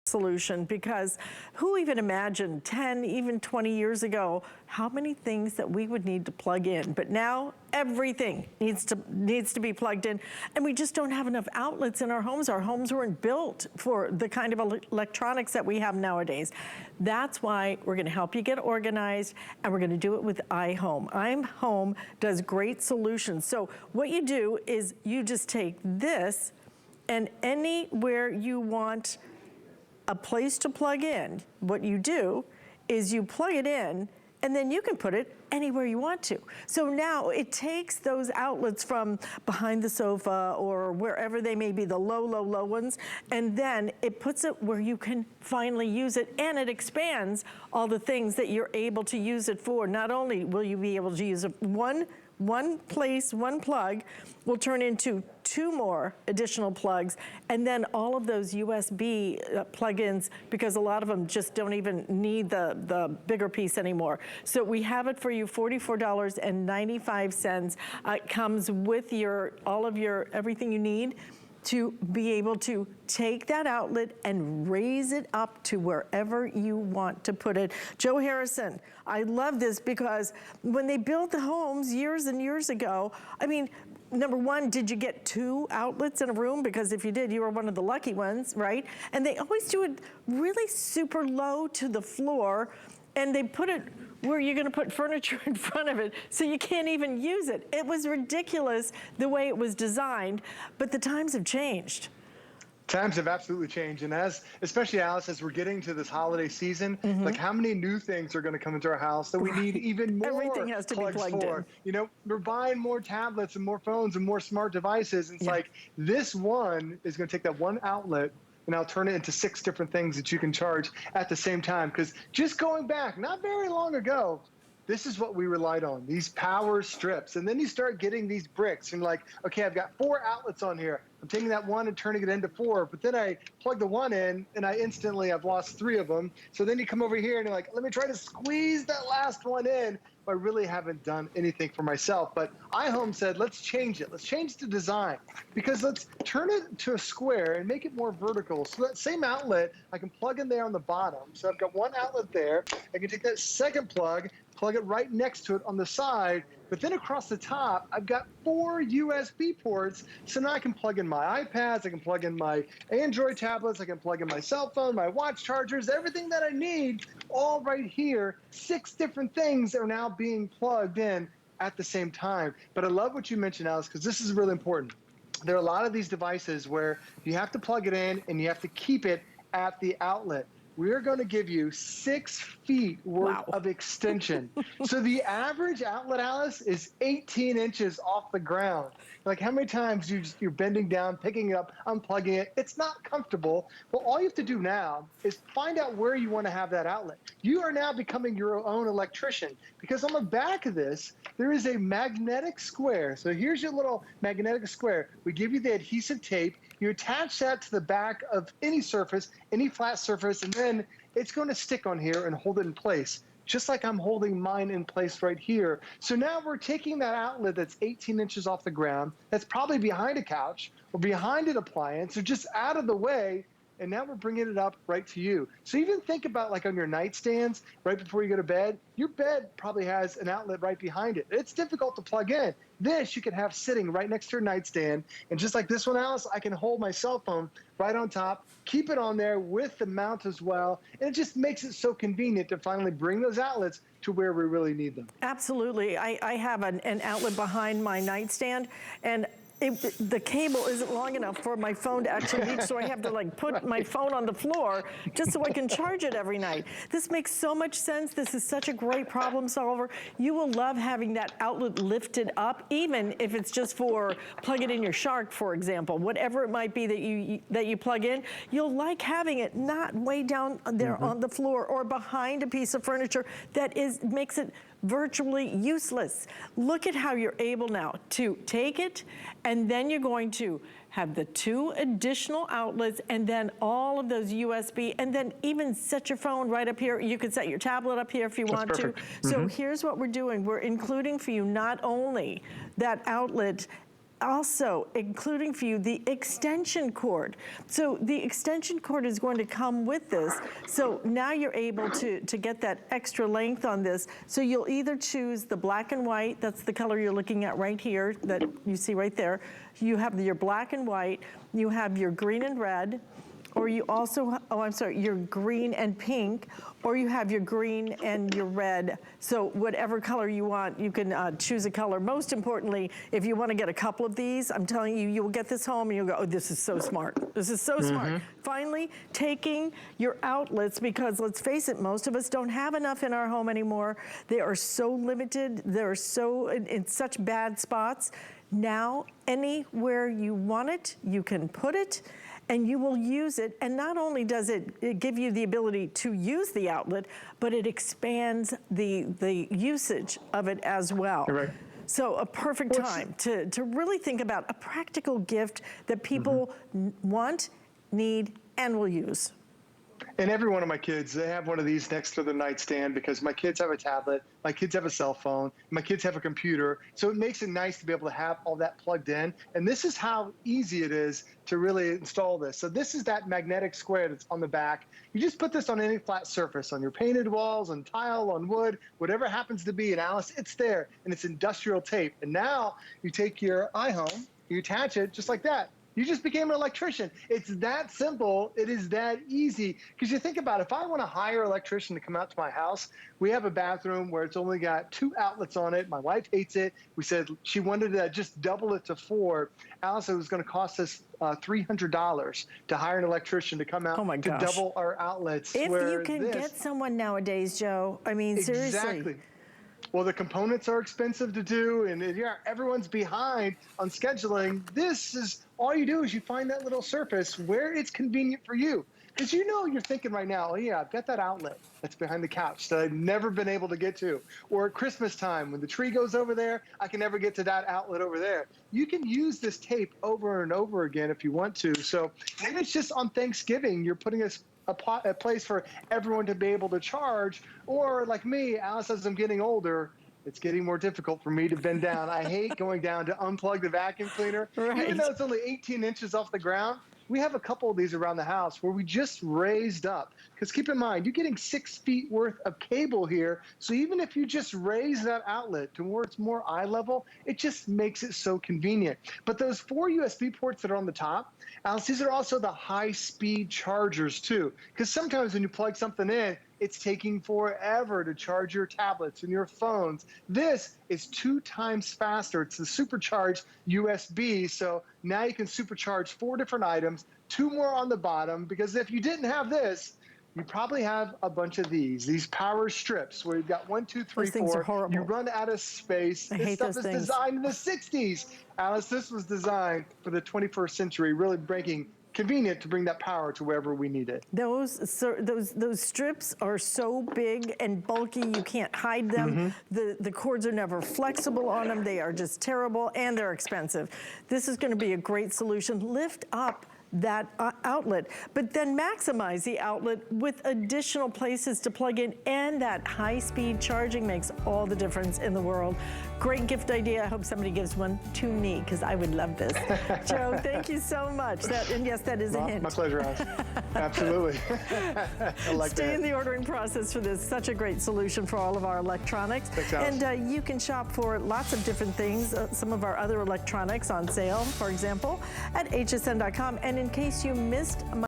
solution, because who even imagined 10, even 20 years ago, how many things that we would need to plug in? But now everything needs to be plugged in, and we just don't have enough outlets in our homes. Our homes weren't built for the kind of electronics that we have nowadays. That's why we're gonna help you get organized, and we're gonna do it with iHome. iHome does great solutions. So what you do is you just take this, and anywhere you want a place to plug in, what you do is you plug it in, and then you can put it anywhere you want to. So now it takes those outlets from behind the sofa or wherever they may be, the low ones, and then it puts it where you can finally use it, and it expands all the things that you're able to use it for. Not only will you be able to use it one place, one plug will turn into 2 more additional plugs, and then all of those USB plugins, because a lot of them just don't even need the bigger piece anymore. So we have it for you, $44.95. It comes with all of your everything you need to be able to take that outlet and raise it up to wherever you want to put it. Joe Harrison, I love this because when they built the homes years and years ago, I mean, number one, did you get 2 outlets in a room? Because if you did, you were one of the lucky ones, right? And they always do it really super low to the floor, and they put it where you're gonna put furniture in front of it, so you can't even use it. It was ridiculous the way it was designed, but the times have changed. Times have absolutely changed, and especially Alice, as we're getting to this holiday season, like how many new things are going to come into our house that we need even more Everything has to be plugged in. You know, we're buying more tablets and more phones and more smart devices. And it's like this one is going to take that one outlet, and I'll turn it into 6 different things that you can charge at the same time. Because just going back, not very long ago, this is what we relied on, these power strips. And then you start getting these bricks, and like, okay, I've got 4 outlets on here. I'm taking that one and turning it into 4, but then I plug the one in, and I've lost 3 of them. So then you come over here and you're like, let me try to squeeze that last one in. But I really haven't done anything for myself. But iHome said, let's change it. Let's change the design, because let's turn it to a square and make it more vertical. So that same outlet, I can plug in there on the bottom. So I've got one outlet there. I can take that second plug it right next to it on the side, but then across the top, I've got 4 USB ports. So now I can plug in my iPads, I can plug in my Android tablets, I can plug in my cell phone, my watch chargers, everything that I need, all right here. 6 different things are now being plugged in at the same time. But I love what you mentioned, Alice, because this is really important. There are a lot of these devices where you have to plug it in and you have to keep it at the outlet. We're going to give you 6 feet worth of extension. So the average outlet, Alice, is 18 inches off the ground. Like, how many times you're bending down, picking it up, unplugging it? It's not comfortable. Well, all you have to do now is find out where you want to have that outlet. You are now becoming your own electrician, because on the back of this, there is a magnetic square. So here's your little magnetic square. We give you the adhesive tape. You attach that to the back of any surface, any flat surface, and then it's going to stick on here and hold it in place, just like I'm holding mine in place right here. So now we're taking that outlet that's 18 inches off the ground, that's probably behind a couch or behind an appliance or just out of the way, and now we're bringing it up right to you. So even think about, like, on your nightstands right before you go to bed, your bed probably has an outlet right behind it. It's difficult to plug in. This you can have sitting right next to your nightstand, and just like this one, Alice, I can hold my cell phone right on top, keep it on there with the mount as well, and it just makes it so convenient to finally bring those outlets to where we really need them. Absolutely. I have an outlet behind my nightstand, and the cable isn't long enough for my phone to actually reach, so I have to, like, put my phone on the floor just so I can charge it every night. This makes so much sense. This is such a great problem solver. You will love having that outlet lifted up, even if it's just for plug it in your Shark, for example. Whatever it might be that you plug in, you'll like having it not way down there on the floor or behind a piece of furniture that makes it virtually useless. Look at how you're able now to take it, and then you're going to have the 2 additional outlets, and then all of those USB, and then even set your phone right up here. You could set your tablet up here if you want to. So here's what we're doing. We're including for you not only that outlet also including for you the extension cord. So the extension cord is going to come with this. So now you're able to get that extra length on this. So you'll either choose the black and white, that's the color you're looking at right here, that you see right there. You have your black and white, you have your green and red, or you also, your green and pink, or you have your green and your red. So whatever color you want, you can choose a color. Most importantly, if you want to get a couple of these, I'm telling you, you'll get this home and you'll go, oh, this is so smart. This is so smart. Finally, taking your outlets, because let's face it, most of us don't have enough in our home anymore. They are so limited. They're so in such bad spots. Now, anywhere you want it, you can put it, and you will use it. And not only does it give you the ability to use the outlet, but it expands the usage of it as well. Right. So a perfect time to really think about a practical gift that people want, need, and will use. And every one of my kids, they have one of these next to the nightstand, because my kids have a tablet, my kids have a cell phone, my kids have a computer. So it makes it nice to be able to have all that plugged in. And this is how easy it is to really install this. So this is that magnetic square that's on the back. You just put this on any flat surface, on your painted walls, on tile, on wood, whatever it happens to be. And Alice, it's there, and it's industrial tape. And now you take your iHome, you attach it just like that. You just became an electrician. It's that simple. It is that easy. Because you think about it, if I want to hire an electrician to come out to my house, we have a bathroom where it's only got 2 outlets on it. My wife hates it. We said she wanted to just double it to 4. Alice, it was going to cost us $300 to hire an electrician to come out to double our outlets. If you can get someone nowadays, Joe, I mean, seriously. Exactly. Well, the components are expensive to do, and yeah, everyone's behind on scheduling. This is all you do is you find that little surface where it's convenient for you. Because you know you're thinking right now, oh yeah, I've got that outlet that's behind the couch that I've never been able to get to. Or at Christmas time, when the tree goes over there, I can never get to that outlet over there. You can use this tape over and over again if you want to. So maybe it's just on Thanksgiving, you're putting a place for everyone to be able to charge. Or like me, Alice, as I'm getting older, it's getting more difficult for me to bend down. I hate going down to unplug the vacuum cleaner. Even though it's only 18 inches off the ground, we have a couple of these around the house where we just raised up. Because keep in mind, you're getting 6 feet worth of cable here. So even if you just raise that outlet to where it's more eye level, it just makes it so convenient. But those 4 USB ports that are on the top, Alice, these are also the high-speed chargers too. Because sometimes when you plug something in, it's taking forever to charge your tablets and your phones. This is 2 times faster. It's the supercharged USB. So now you can supercharge 4 different items, 2 more on the bottom, because if you didn't have this, you probably have a bunch of these power strips where you've got 1, 2, 3, 4. Those things are horrible. You run out of space. I this hate stuff those is things. designed in the 60s. Alice, this was designed for the 21st century, really making convenient to bring that power to wherever we need it. Those strips are so big and bulky, you can't hide them. The cords are never flexible on them. They are just terrible, and they're expensive. This is going to be a great solution. Lift up that outlet, but then maximize the outlet with additional places to plug in, and that high-speed charging makes all the difference in the world. Great gift idea. I hope somebody gives one to me, because I would love this. Joe, thank you so much. And yes, that is a hint. My pleasure, Alice. Absolutely. I like Stay that. in the ordering process for this. Such a great solution for all of our electronics. Thanks, Alice. And you can shop for lots of different things, some of our other electronics on sale, for example, at hsn.com. And in case you missed my